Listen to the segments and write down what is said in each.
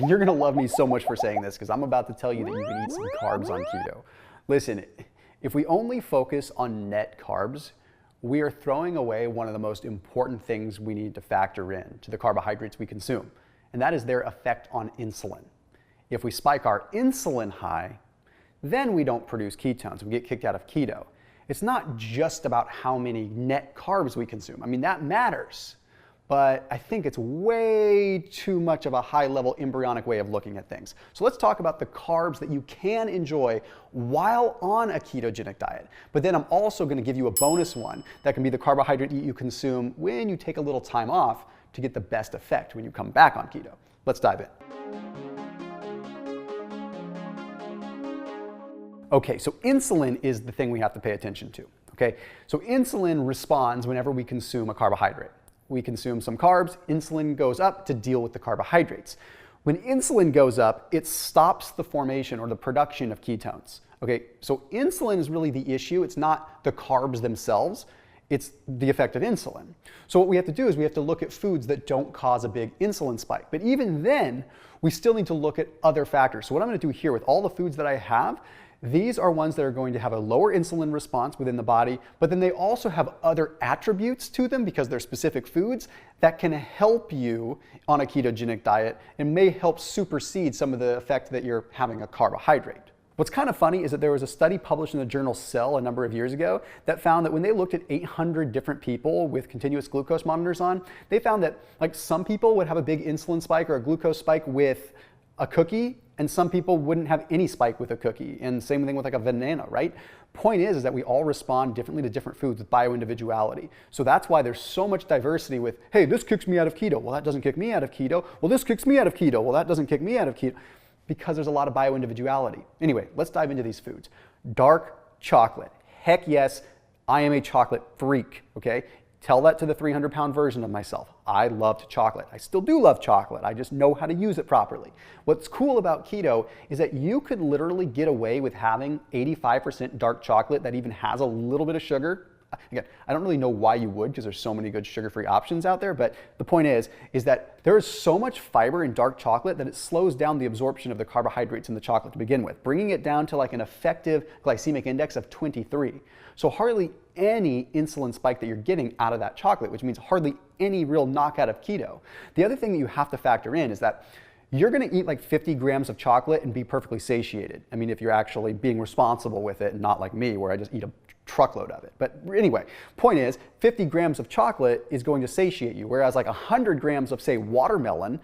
You're gonna love me so much for saying this because I'm about to tell you that you can eat some carbs on keto. Listen, if we only focus on net carbs, we are throwing away one of the most important things we need to factor in to the carbohydrates we consume, and that is their effect on insulin. If we spike our insulin high, then we don't produce ketones. We get kicked out of keto. It's not just about how many net carbs we consume. I mean, that matters. But I think it's way too much of a high-level embryonic way of looking at things. So let's talk about the carbs that you can enjoy while on a ketogenic diet. But then I'm also going to give you a bonus one that can be the carbohydrate you consume when you take a little time off to get the best effect when you come back on keto. Let's dive in. Okay, so insulin is the thing we have to pay attention to. Okay, so insulin responds whenever we consume a carbohydrate. We consume some carbs, insulin goes up to deal with the carbohydrates. When insulin goes up, it stops the formation or the production of ketones. Okay, so insulin is really the issue. It's not the carbs themselves, it's the effect of insulin. So what we have to do is we have to look at foods that don't cause a big insulin spike. But even then, we still need to look at other factors. So what I'm going to do here with all the foods that I have, these are ones that are going to have a lower insulin response within the body, but then they also have other attributes to them because they're specific foods that can help you on a ketogenic diet and may help supersede some of the effect that you're having a carbohydrate. What's kind of funny is that there was a study published in the journal Cell a number of years ago that found that when they looked at 800 different people with continuous glucose monitors on, they found that like some people would have a big insulin spike or a glucose spike with a cookie, and some people wouldn't have any spike with a cookie, and same thing with like a banana, right? Point is that we all respond differently to different foods with bioindividuality. So that's why there's so much diversity with, hey, this kicks me out of keto. Well, that doesn't kick me out of keto. Well, this kicks me out of keto. Well, that doesn't kick me out of keto. Because there's a lot of bioindividuality. Anyway, let's dive into these foods. Dark chocolate. Heck yes, I am a chocolate freak, okay? Tell that to the 300-pound version of myself. I loved chocolate. I still do love chocolate. I just know how to use it properly. What's cool about keto is that you could literally get away with having 85% dark chocolate that even has a little bit of sugar. Again, I don't really know why you would because there's so many good sugar-free options out there, but the point is that there is so much fiber in dark chocolate that it slows down the absorption of the carbohydrates in the chocolate to begin with, bringing it down to like an effective glycemic index of 23. So hardly any insulin spike that you're getting out of that chocolate, which means hardly any real knockout of keto. The other thing that you have to factor in is that you're going to eat like 50 grams of chocolate and be perfectly satiated. I mean, if you're actually being responsible with it and not like me where I just eat a truckload of it. But anyway, point is 50 grams of chocolate is going to satiate you, whereas like 100 grams of, say, watermelon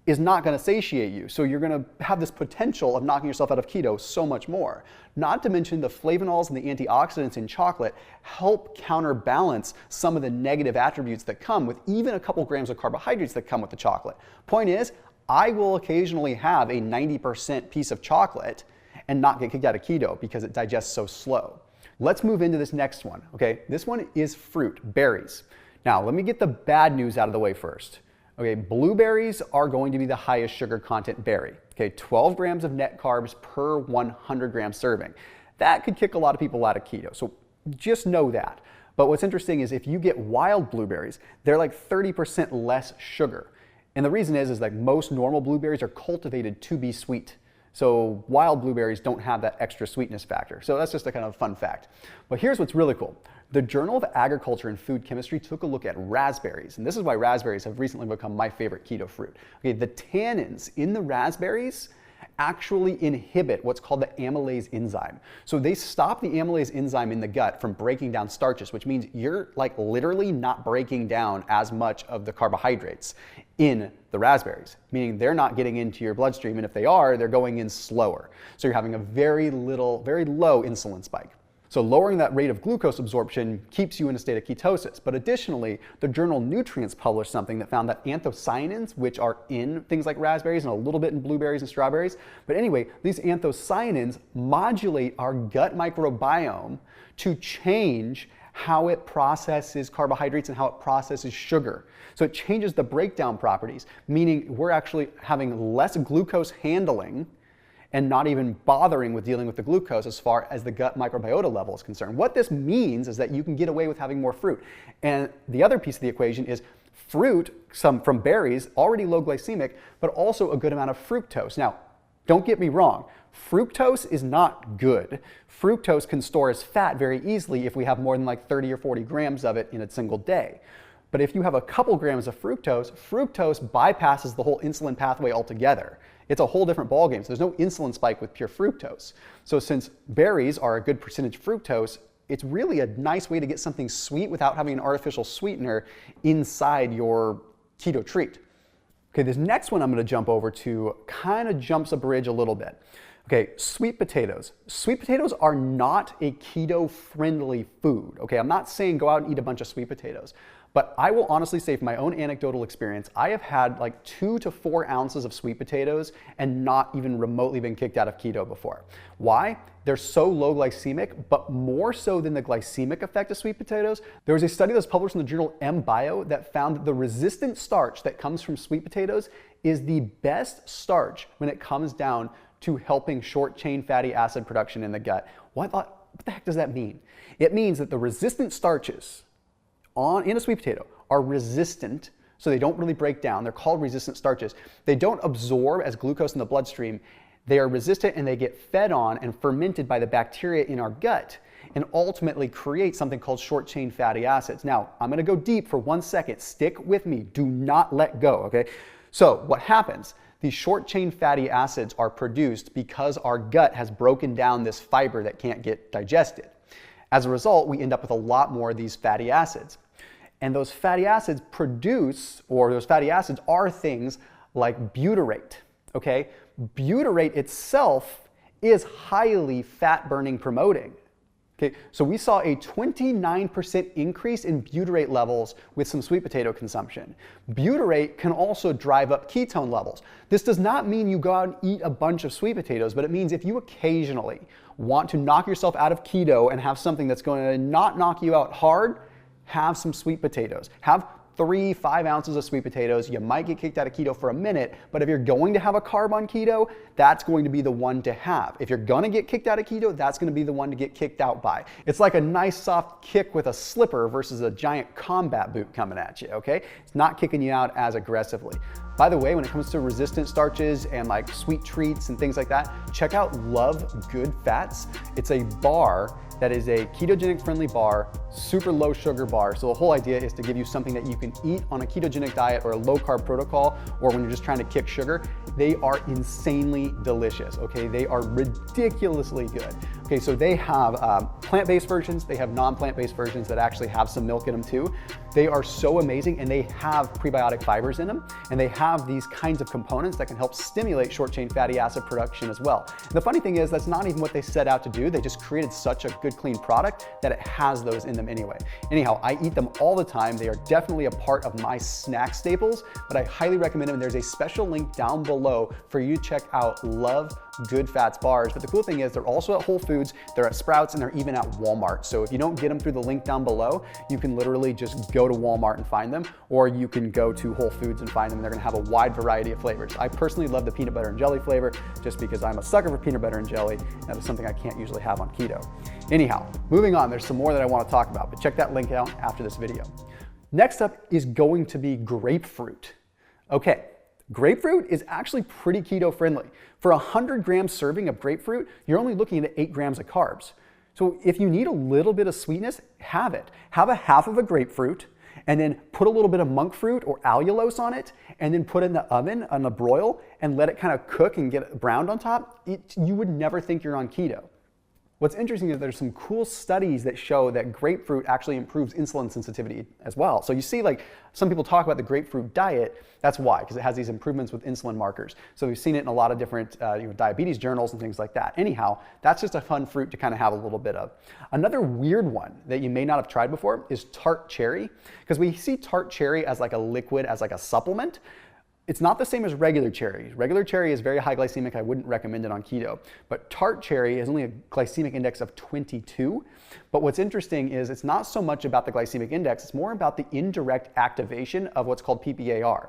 is not going to satiate you. So you're going to have this potential of knocking yourself out of keto so much more. Not to mention the flavonols and the antioxidants in chocolate help counterbalance some of the negative attributes that come with even a couple grams of carbohydrates that come with the chocolate. Point is, I will occasionally have a 90% piece of chocolate and not get kicked out of keto because it digests so slow. Let's move into this next one, okay? This one is fruit, berries. Now, let me get the bad news out of the way first. Okay, blueberries are going to be the highest sugar content berry. Okay, 12 grams of net carbs per 100 gram serving. That could kick a lot of people out of keto, so just know that. But what's interesting is if you get wild blueberries, they're like 30% less sugar. And the reason is that most normal blueberries are cultivated to be sweet. So wild blueberries don't have that extra sweetness factor. So that's just a kind of fun fact. But here's what's really cool. The Journal of Agriculture and Food Chemistry took a look at raspberries. And this is why raspberries have recently become my favorite keto fruit. Okay, the tannins in the raspberries actually inhibit what's called the amylase enzyme. So they stop the amylase enzyme in the gut from breaking down starches, which means you're like literally not breaking down as much of the carbohydrates in the raspberries, meaning they're not getting into your bloodstream, and if they are, they're going in slower. So you're having a very low insulin spike. So lowering that rate of glucose absorption keeps you in a state of ketosis. But additionally, the journal Nutrients published something that found that anthocyanins, which are in things like raspberries and a little bit in blueberries and strawberries, but anyway, these anthocyanins modulate our gut microbiome to change how it processes carbohydrates and how it processes sugar. So it changes the breakdown properties, meaning we're actually having less glucose handling and not even bothering with dealing with the glucose as far as the gut microbiota level is concerned. What this means is that you can get away with having more fruit. And the other piece of the equation is Fruit, some from berries, already low glycemic, but also a good amount of fructose. Now, don't get me wrong, fructose is not good. Fructose can store as fat very easily if we have more than like 30 or 40 grams of it in a single day. But if you have a couple grams of fructose, fructose bypasses the whole insulin pathway altogether. It's a whole different ballgame. So there's no insulin spike with pure fructose. So since berries are a good percentage fructose, it's really a nice way to get something sweet without having an artificial sweetener inside your keto treat. Okay, this next one I'm going to jump over to kind of jumps a bridge a little bit. Okay, sweet potatoes. Sweet potatoes are not a keto-friendly food. Okay, I'm not saying go out and eat a bunch of sweet potatoes, but I will honestly say from my own anecdotal experience, I have had like 2 to 4 ounces of sweet potatoes and not even remotely been kicked out of keto before. Why? They're so low glycemic, but more so than the glycemic effect of sweet potatoes. There was a study that was published in the journal MBio that found that the resistant starch that comes from sweet potatoes is the best starch when it comes down to helping short chain fatty acid production in the gut. What the heck does that mean? It means that the resistant starches in a sweet potato are resistant, so they don't really break down. They're called resistant starches. They don't absorb as glucose in the bloodstream. They are resistant and they get fed on and fermented by the bacteria in our gut and ultimately create something called short chain fatty acids. Now, I'm gonna go deep for 1 second. Stick with me, do not let go, okay? So what happens? These short chain fatty acids are produced because our gut has broken down this fiber that can't get digested. As a result, we end up with a lot more of these fatty acids. And those fatty acids are things like butyrate, okay? Butyrate itself is highly fat burning promoting. Okay, so we saw a 29% increase in butyrate levels with some sweet potato consumption. Butyrate can also drive up ketone levels. This does not mean you go out and eat a bunch of sweet potatoes, but it means if you occasionally want to knock yourself out of keto and have something that's going to not knock you out hard, have some sweet potatoes. Have 3-5 ounces of sweet potatoes. You might get kicked out of keto for a minute, but if you're going to have a carb on keto, that's going to be the one to have. If you're gonna get kicked out of keto, that's gonna be the one to get kicked out by. It's like a nice soft kick with a slipper versus a giant combat boot coming at you, okay? It's not kicking you out as aggressively. By the way, when it comes to resistant starches and like sweet treats and things like that, check out Love Good Fats. It's a bar that is a ketogenic friendly bar, super low sugar bar. So the whole idea is to give you something that you can eat on a ketogenic diet or a low carb protocol, or when you're just trying to kick sugar. They are insanely delicious, okay? They are ridiculously good. Okay, so they have plant-based versions, they have non-plant-based versions that actually have some milk in them too. They are so amazing, and they have prebiotic fibers in them, and they have these kinds of components that can help stimulate short-chain fatty acid production as well. And the funny thing is, that's not even what they set out to do. They just created such a good, clean product that it has those in them anyway. Anyhow, I eat them all the time. They are definitely a part of my snack staples, but I highly recommend them. There's a special link down below for you to check out Love Good Fats bars. But the cool thing is they're also at Whole Foods, they're at Sprouts, and they're even at Walmart. So if you don't get them through the link down below, you can literally just go to Walmart and find them, or you can go to Whole Foods and find them. They're gonna have a wide variety of flavors. I personally love the peanut butter and jelly flavor just because I'm a sucker for peanut butter and jelly. That is something I can't usually have on keto. Anyhow, moving on, there's some more that I want to talk about, but check that link out after this video. Next up is going to be grapefruit. Okay, grapefruit is actually pretty keto friendly. For a 100 gram serving of grapefruit, you're only looking at 8 grams of carbs. So if you need a little bit of sweetness, have it. Have a half of a grapefruit and then put a little bit of monk fruit or allulose on it and then put it in the oven on a broil and let it kind of cook and get browned on top. You would never think you're on keto. What's interesting is there's some cool studies that show that grapefruit actually improves insulin sensitivity as well. So you see, like, some people talk about the grapefruit diet. That's why, because it has these improvements with insulin markers. So we've seen it in a lot of different diabetes journals and things like that. Anyhow, that's just a fun fruit to kind of have a little bit of. Another weird one that you may not have tried before is tart cherry, because we see tart cherry as like a liquid, as like a supplement. It's not the same as regular cherry. Regular cherry is very high glycemic. I wouldn't recommend it on keto. But tart cherry has only a glycemic index of 22. But what's interesting is it's not so much about the glycemic index, it's more about the indirect activation of what's called PPAR.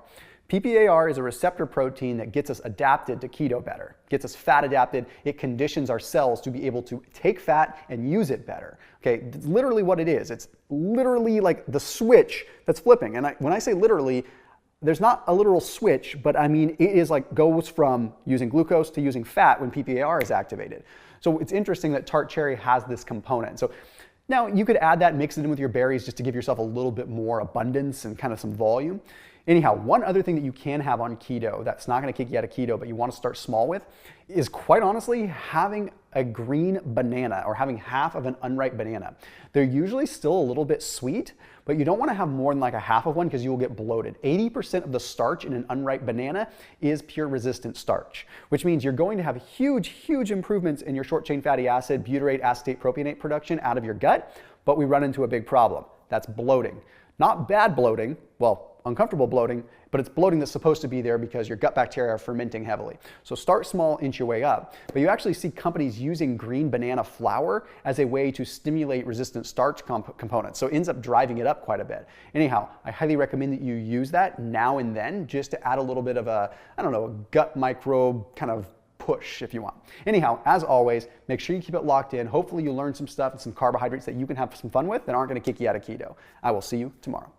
PPAR is a receptor protein that gets us adapted to keto better, gets us fat adapted. It conditions our cells to be able to take fat and use it better. Okay, that's literally what it is. It's literally like the switch that's flipping. And when I say literally, there's not a literal switch, but I mean it is like goes from using glucose to using fat when PPAR is activated. So it's interesting that tart cherry has this component. So now you could add that, mix it in with your berries just to give yourself a little bit more abundance and kind of some volume. Anyhow, one other thing that you can have on keto that's not going to kick you out of keto, but you want to start small with, is quite honestly having a green banana or having half of an unripe banana. They're usually still a little bit sweet, but you don't want to have more than like a half of one because you will get bloated. 80% of the starch in an unripe banana is pure resistant starch, which means you're going to have huge improvements in your short chain fatty acid, butyrate, acetate, propionate production out of your gut, but we run into a big problem. That's bloating. Not bad bloating, well, uncomfortable bloating, but it's bloating that's supposed to be there because your gut bacteria are fermenting heavily. So start small, inch your way up. But you actually see companies using green banana flour as a way to stimulate resistant starch components. So it ends up driving it up quite a bit. Anyhow, I highly recommend that you use that now and then just to add a little bit of a, I don't know, a gut microbe kind of push if you want. Anyhow, as always, make sure you keep it locked in. Hopefully you learn some stuff and some carbohydrates that you can have some fun with that aren't going to kick you out of keto. I will see you tomorrow.